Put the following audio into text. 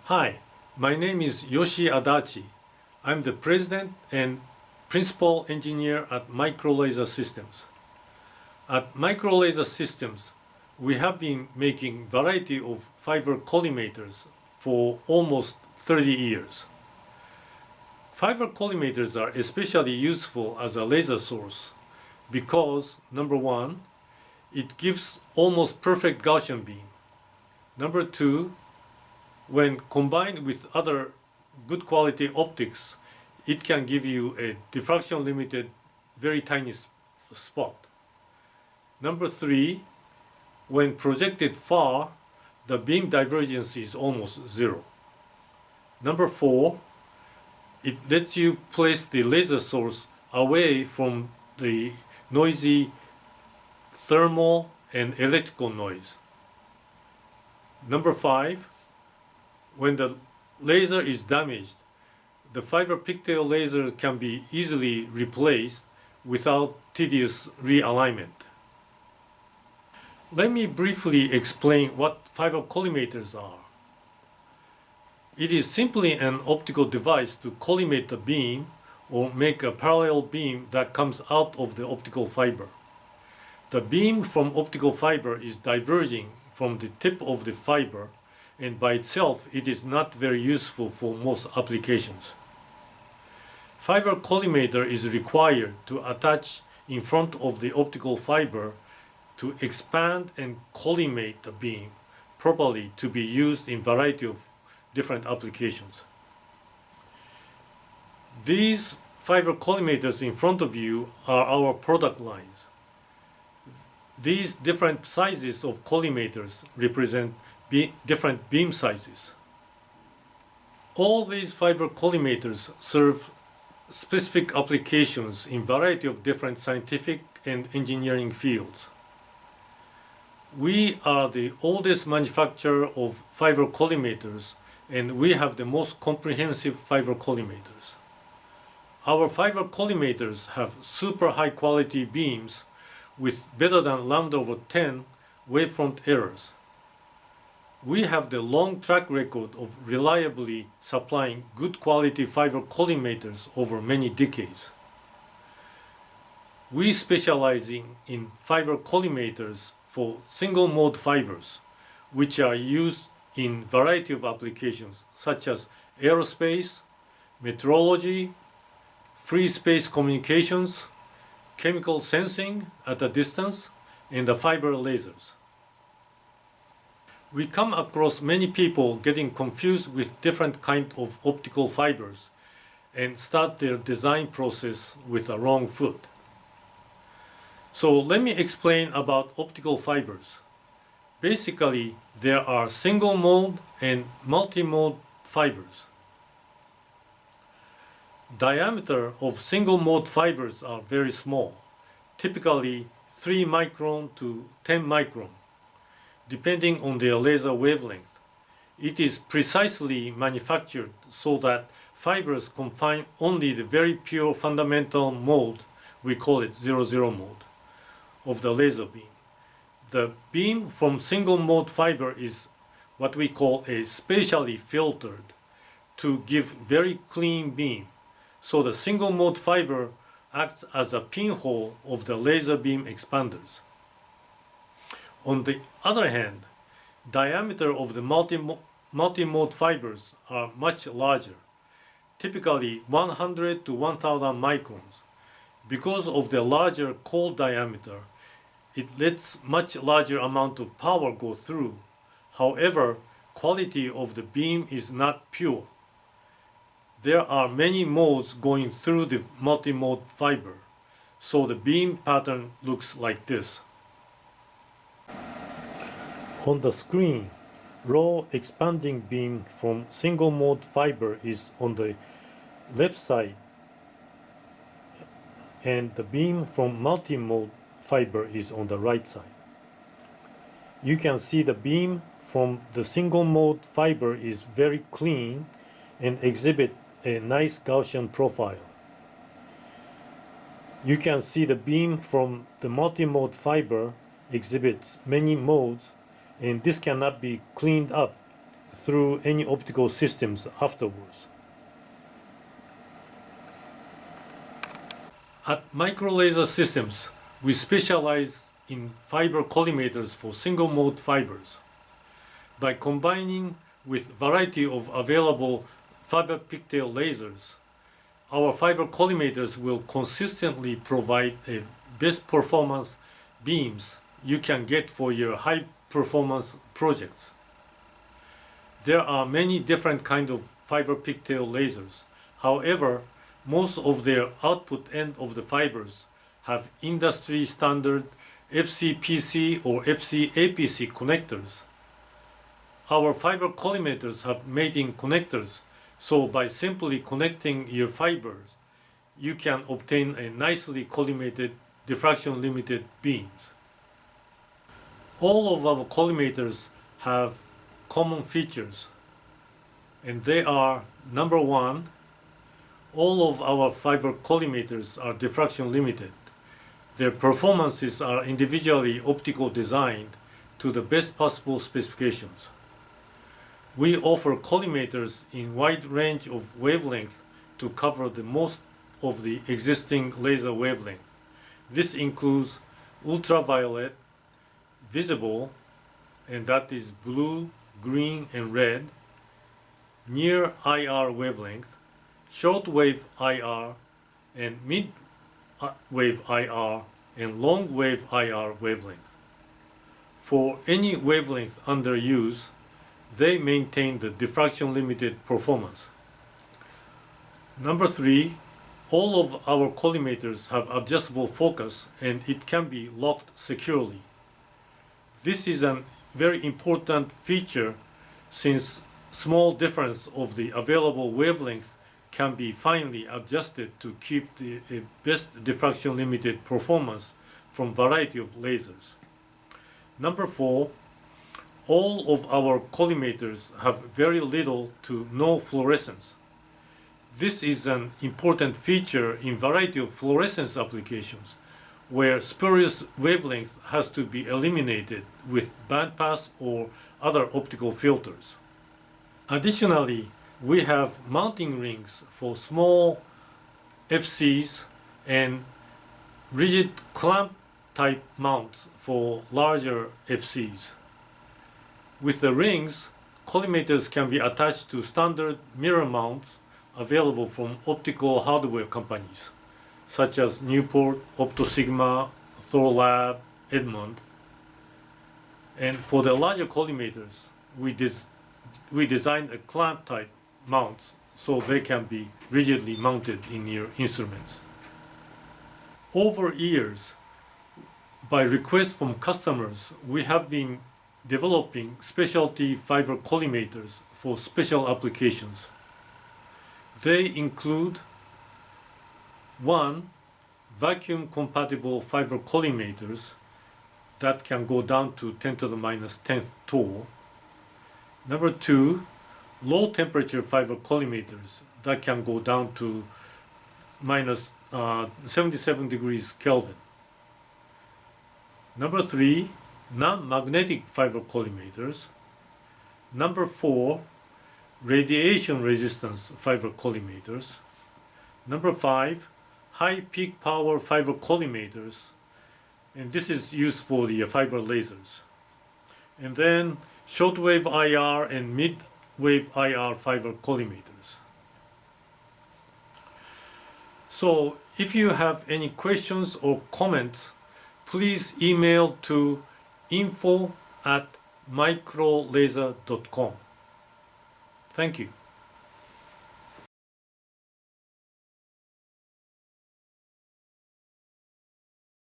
Hi, my name is Yoshi Adachi. I'm the president and principal engineer at Micro Laser Systems. At Micro Laser Systems, we have been making variety of fiber collimators for almost 30 years. Fiber collimators are especially useful as a laser source because, number one, it gives almost perfect Gaussian beam. Number two, when combined with other good quality optics, it can give you a diffraction limited, very tiny spot. Number three, when projected far, the beam divergence is almost zero. Number four, it lets you place the laser source away from the noisy thermal and electrical noise. Number five, when the laser is damaged, the fiber pigtail laser can be easily replaced without tedious realignment. Let me briefly explain what fiber collimators are. It is simply an optical device to collimate the beam or make a parallel beam that comes out of the optical fiber. The beam from optical fiber is diverging from the tip of the fiber, and by itself it is not very useful for most applications. Fiber collimator is required to attach in front of the optical fiber to expand and collimate the beam properly to be used in variety of different applications. These fiber collimators in front of you are our product lines. These different sizes of collimators represent different beam sizes. All these fiber collimators serve specific applications in variety of different scientific and engineering fields. We are the oldest manufacturer of fiber collimators, and we have the most comprehensive fiber collimators. Our fiber collimators have super high quality beams with better than lambda over 10 wavefront errors. We have the long track record of reliably supplying good quality fiber collimators over many decades. We specialize in fiber collimators for single mode fibers, which are used in variety of applications such as aerospace, meteorology, free space communications, chemical sensing at a distance, and the fiber lasers. We come across many people getting confused with different kinds of optical fibers and start their design process with a wrong foot. So let me explain about optical fibers. Basically, there are single mode and multi-mode fibers. Diameter of single mode fibers are very small, typically 3 micron to 10 micron, depending on their laser wavelength. It is precisely manufactured so that fibers confine only the very pure fundamental mode, we call it 00 mode, of the laser beam. The beam from single mode fiber is what we call a spatially filtered to give very clean beam. So the single mode fiber acts as a pinhole of the laser beam expanders. On the other hand, diameter of the multi-mode fibers are much larger, typically 100 to 1000 microns. Because of the larger core diameter, it lets much larger amount of power go through. However, quality of the beam is not pure. There are many modes going through the multi-mode fiber, so the beam pattern looks like this. On the screen, raw expanding beam from single mode fiber is on the left side, and the beam from multi-mode fiber is on the right side. You can see the beam from the single mode fiber is very clean and exhibit a nice Gaussian profile. You can see the beam from the multi-mode fiber exhibits many modes, and this cannot be cleaned up through any optical systems afterwards. At Micro Laser Systems, we specialize in fiber collimators for single-mode fibers. By combining with variety of available fiber pigtail lasers, our fiber collimators will consistently provide a best performance beams you can get for your high performance projects. There are many different kinds of fiber pigtail lasers. However, most of their output end of the fibers have industry standard FCPC or FCAPC connectors. Our fiber collimators have mating connectors, so by simply connecting your fibers, you can obtain a nicely collimated, diffraction limited beams. All of our collimators have common features, and they are: number one, all of our fiber collimators are diffraction limited. Their performances are individually optical designed to the best possible specifications. We offer collimators in wide range of wavelength to cover the most of the existing laser wavelength. This includes ultraviolet, visible, and that is blue, green, and red, near IR wavelength, shortwave IR, and mid-wave IR, and long-wave IR wavelength. For any wavelength under use, they maintain the diffraction limited performance. Number three, all of our collimators have adjustable focus and it can be locked securely. This is a very important feature since small difference of the available wavelength can be finely adjusted to keep the best diffraction limited performance from variety of lasers. Number four, all of our collimators have very little to no fluorescence. This is an important feature in variety of fluorescence applications where spurious wavelength has to be eliminated with bandpass or other optical filters. Additionally, we have mounting rings for small FCs and rigid clamp type mounts for larger FCs. With the rings, collimators can be attached to standard mirror mounts available from optical hardware companies such as Newport, Optosigma, Thorlab, Edmond. And for the larger collimators, we designed a clamp type mounts so they can be rigidly mounted in your instruments. Over years, by request from customers, we have been developing specialty fiber collimators for special applications. They include: one, vacuum compatible fiber collimators that can go down to 10 to the minus 10th tall. Number two, low temperature fiber collimators that can go down to minus 77 degrees Kelvin. Number three, non-magnetic fiber collimators. Number four, radiation resistance fiber collimators. Number five, high peak power fiber collimators, and this is used for the fiber lasers. And then shortwave IR and mid-wave IR fiber collimators. So if you have any questions or comments, please email to info@microlaser.com. Thank you.